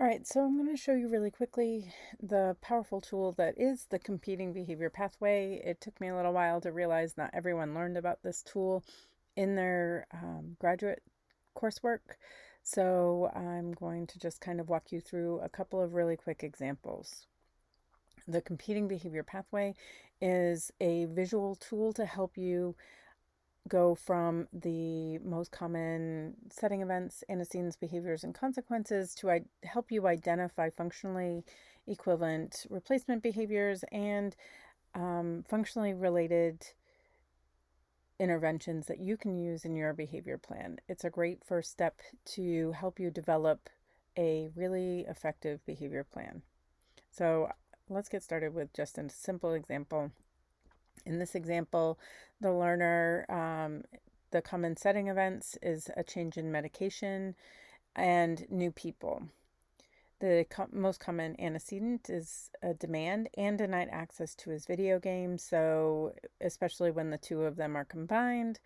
All right, so I'm going to show you really quickly the powerful tool that is the competing behavior pathway. It took me a little while to realize not everyone learned about this tool in their graduate coursework. So I'm going to just kind of walk you through a couple of really quick examples. The competing behavior pathway is a visual tool to help you go from the most common setting events, antecedents, behaviors, and consequences to help you identify functionally equivalent replacement behaviors and functionally related interventions that you can use in your behavior plan. It's a great first step to help you develop a really effective behavior plan. So let's get started with just a simple example. In this example, the learner, the common setting events is a change in medication and new people. The most common antecedent is a demand and denied access to his video game. So, especially when the two of them are combined,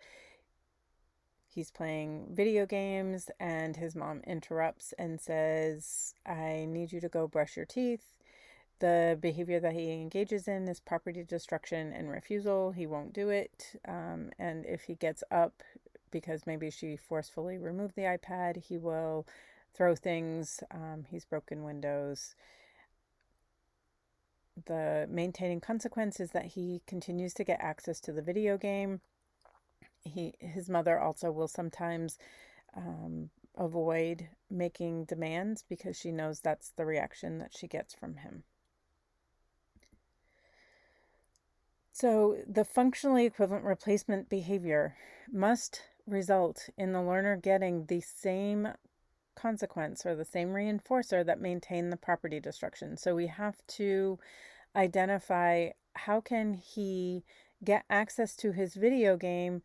he's playing video games and his mom interrupts and says, I need you to go brush your teeth. The behavior that he engages in is property destruction and refusal. He won't do it. And if he gets up because maybe she forcefully removed the iPad, he will throw things. He's broken windows. The maintaining consequence is that he continues to get access to the video game. His mother also will sometimes avoid making demands because she knows that's the reaction that she gets from him. So the functionally equivalent replacement behavior must result in the learner getting the same consequence or the same reinforcer that maintain the property destruction. So we have to identify how can he get access to his video game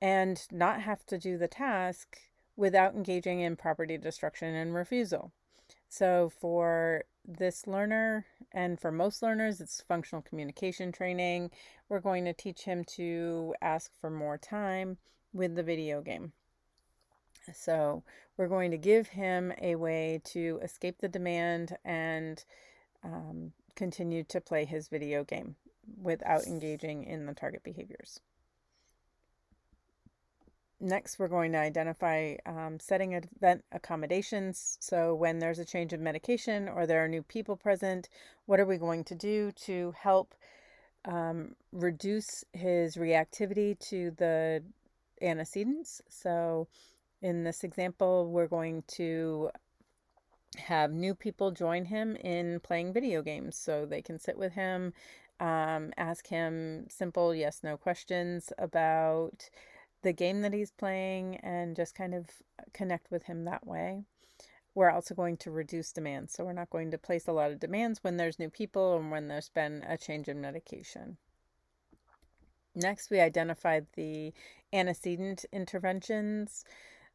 and not have to do the task without engaging in property destruction and refusal. So for this learner, and for most learners, it's functional communication training. We're going to teach him to ask for more time with the video game. So we're going to give him a way to escape the demand and continue to play his video game without engaging in the target behaviors. Next, we're going to identify setting event accommodations. So when there's a change of medication or there are new people present, what are we going to do to help reduce his reactivity to the antecedents? So in this example, we're going to have new people join him in playing video games so they can sit with him, ask him simple yes/no questions about the game that he's playing and just kind of connect with him that way. We're also going to reduce demands. So we're not going to place a lot of demands when there's new people and when there's been a change in medication. Next, we identified the antecedent interventions.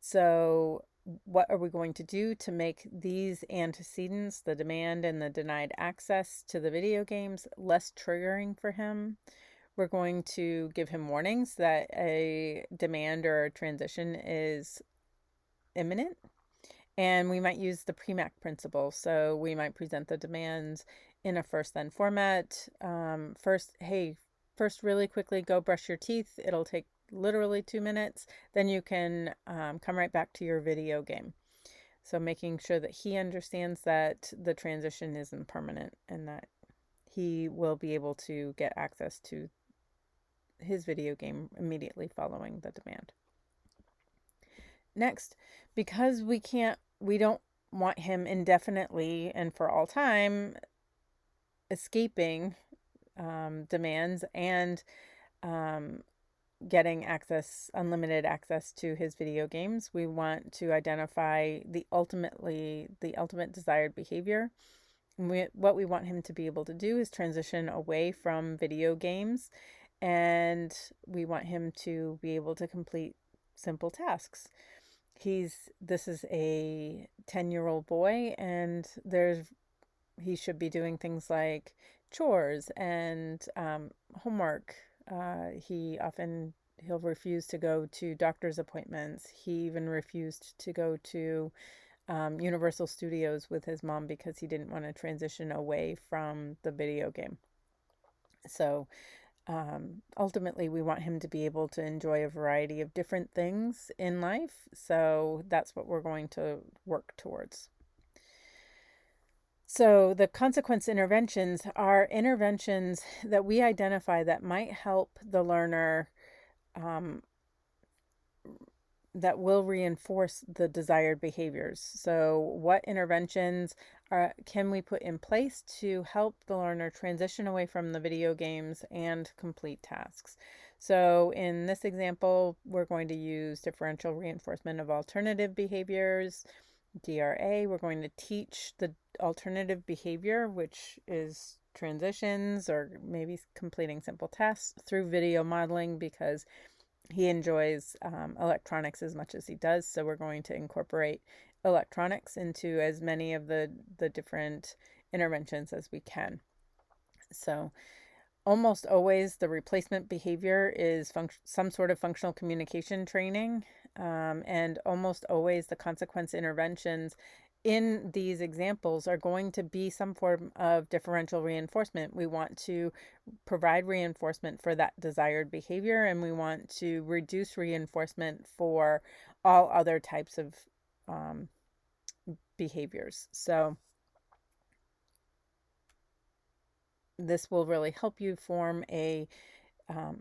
So what are we going to do to make these antecedents, the demand and the denied access to the video games, less triggering for him? We're going to give him warnings that a demand or a transition is imminent. And we might use the PREMAC principle. So we might present the demands in a first then format. First, really quickly, go brush your teeth. It'll take literally 2 minutes. Then you can come right back to your video game. So making sure that he understands that the transition isn't permanent and that he will be able to get access to his video game immediately following the demand. Next, because we don't want him indefinitely and for all time escaping demands and getting unlimited access to his video games, we want to identify the ultimate desired behavior. What we want him to be able to do is transition away from video games, and we want him to be able to complete simple tasks. This is a 10-year-old boy, and he should be doing things like chores and homework. He'll refuse to go to doctor's appointments. He even refused to go to Universal Studios with his mom because he didn't want to transition away from the video game. So ultimately, we want him to be able to enjoy a variety of different things in life. So that's what we're going to work towards. So the consequence interventions are interventions that we identify that might help the learner, um, that will reinforce the desired behaviors. So what interventions can we put in place to help the learner transition away from the video games and complete tasks? So in this example, we're going to use differential reinforcement of alternative behaviors, DRA. We're going to teach the alternative behavior, which is transitions or maybe completing simple tasks, through video modeling, because he enjoys electronics as much as he does. So we're going to incorporate electronics into as many of the different interventions as we can. So almost always the replacement behavior is some sort of functional communication training, and almost always the consequence interventions in these examples are going to be some form of differential reinforcement. We want to provide reinforcement for that desired behavior, and we want to reduce reinforcement for all other types of behaviors. So this will really help you form a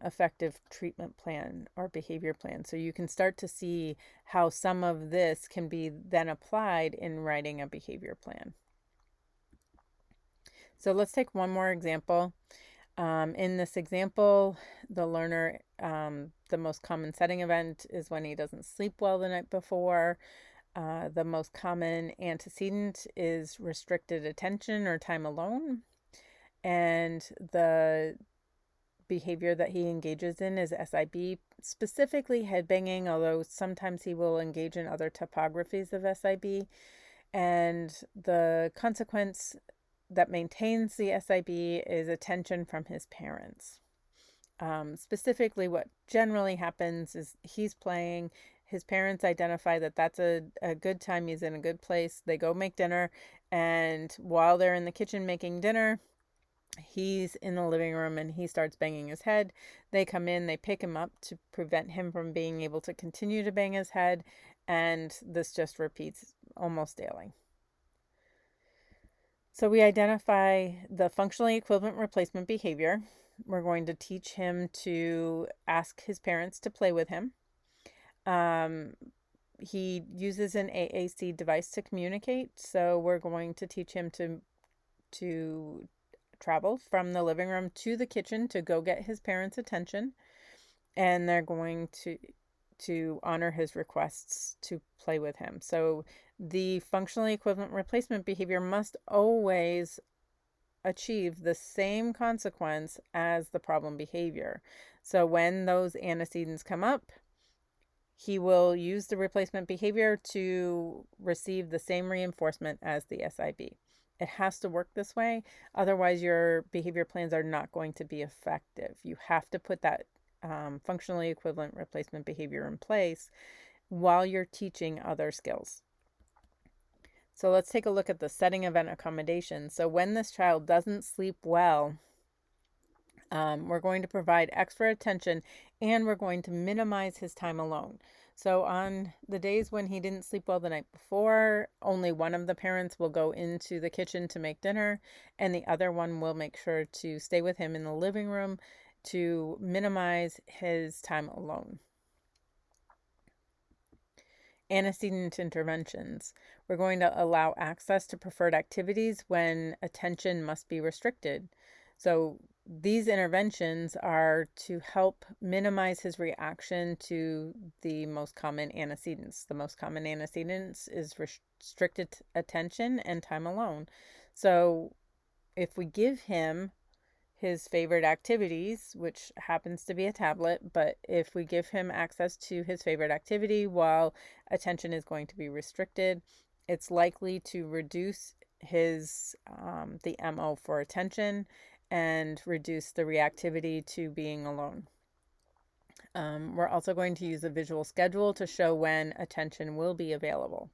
effective treatment plan or behavior plan. So you can start to see how some of this can be then applied in writing a behavior plan. So let's take one more example. In this example, the learner, the most common setting event is when he doesn't sleep well the night before. The most common antecedent is restricted attention or time alone. And the behavior that he engages in is SIB, specifically headbanging, although sometimes he will engage in other topographies of SIB. And the consequence that maintains the SIB is attention from his parents. Specifically, what generally happens is he's playing. His parents identify that that's a good time. He's in a good place. They go make dinner. And while they're in the kitchen making dinner, he's in the living room and he starts banging his head. They come in, they pick him up to prevent him from being able to continue to bang his head. And this just repeats almost daily. So we identify the functionally equivalent replacement behavior. We're going to teach him to ask his parents to play with him. He uses an AAC device to communicate. So we're going to teach him to travel from the living room to the kitchen to go get his parents' attention. And they're going to honor his requests to play with him. So the functionally equivalent replacement behavior must always achieve the same consequence as the problem behavior. So when those antecedents come up, he will use the replacement behavior to receive the same reinforcement as the SIB. It has to work this way. Otherwise, your behavior plans are not going to be effective. You have to put that functionally equivalent replacement behavior in place while you're teaching other skills. So let's take a look at the setting event accommodation. So when this child doesn't sleep well, we're going to provide extra attention and we're going to minimize his time alone. So on the days when he didn't sleep well the night before, only one of the parents will go into the kitchen to make dinner, and the other one will make sure to stay with him in the living room to minimize his time alone. Antecedent interventions. We're going to allow access to preferred activities when attention must be restricted. So these interventions are to help minimize his reaction to the most common antecedents. The most common antecedents is restricted attention and time alone. So if we give him his favorite activities, which happens to be a tablet, but if we give him access to his favorite activity while attention is going to be restricted, it's likely to reduce his the MO for attention and reduce the reactivity to being alone. We're also going to use a visual schedule to show when attention will be available.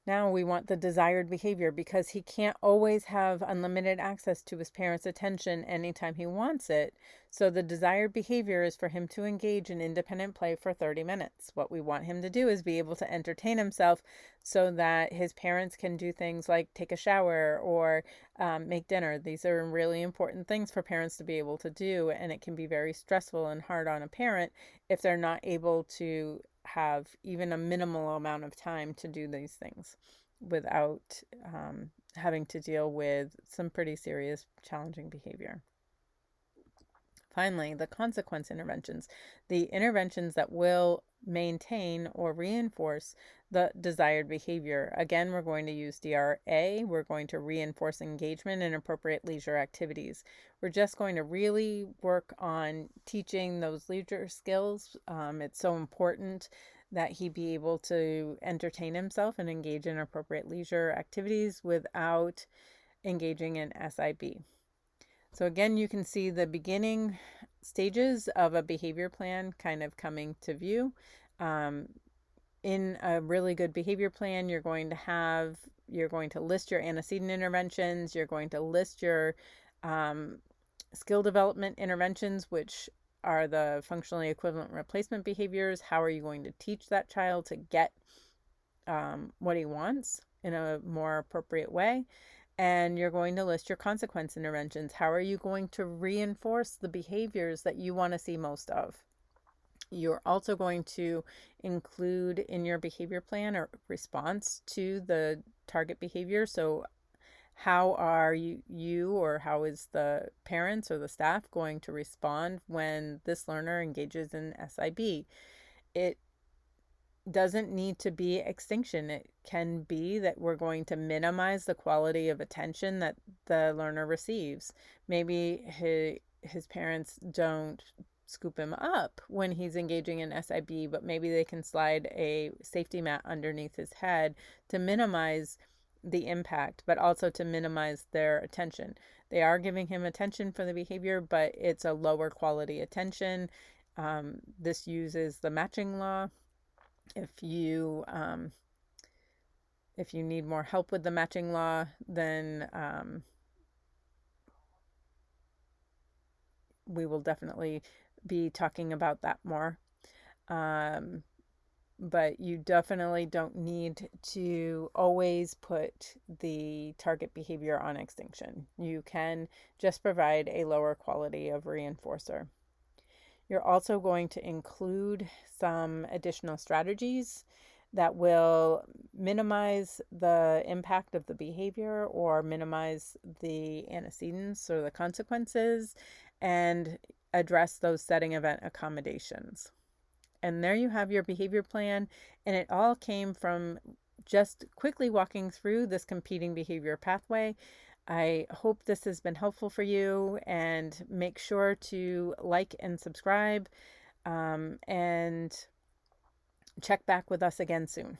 Now we want the desired behavior because he can't always have unlimited access to his parents' attention anytime he wants it. So the desired behavior is for him to engage in independent play for 30 minutes. What we want him to do is be able to entertain himself so that his parents can do things like take a shower or make dinner. These are really important things for parents to be able to do, and it can be very stressful and hard on a parent if they're not able to have even a minimal amount of time to do these things without having to deal with some pretty serious challenging behavior. Finally, the consequence interventions, the interventions that will maintain or reinforce the desired behavior. Again, we're going to use DRA. We're going to reinforce engagement in appropriate leisure activities. We're just going to really work on teaching those leisure skills. It's so important that he be able to entertain himself and engage in appropriate leisure activities without engaging in SIB. So again, you can see the beginning stages of a behavior plan kind of coming to view. In a really good behavior plan, you're going to list your antecedent interventions, you're going to list your skill development interventions, which are the functionally equivalent replacement behaviors. How are you going to teach that child to get what he wants in a more appropriate way? And you're going to list your consequence interventions. How are you going to reinforce the behaviors that you want to see most of? You're also going to include in your behavior plan a response to the target behavior. So how are you or how is the parents or the staff going to respond when this learner engages in SIB? It doesn't need to be extinction. It can be that we're going to minimize the quality of attention that the learner receives. Maybe his parents don't scoop him up when he's engaging in SIB, but maybe they can slide a safety mat underneath his head to minimize the impact, but also to minimize their attention. They are giving him attention for the behavior, but it's a lower quality attention. This uses the matching law. If you need more help with the matching law, then we will definitely be talking about that more. But you definitely don't need to always put the target behavior on extinction. You can just provide a lower quality of reinforcer. You're also going to include some additional strategies that will minimize the impact of the behavior or minimize the antecedents or the consequences and address those setting event accommodations. And there you have your behavior plan, and it all came from just quickly walking through this competing behavior pathway. I hope this has been helpful for you, and make sure to like and subscribe, and check back with us again soon.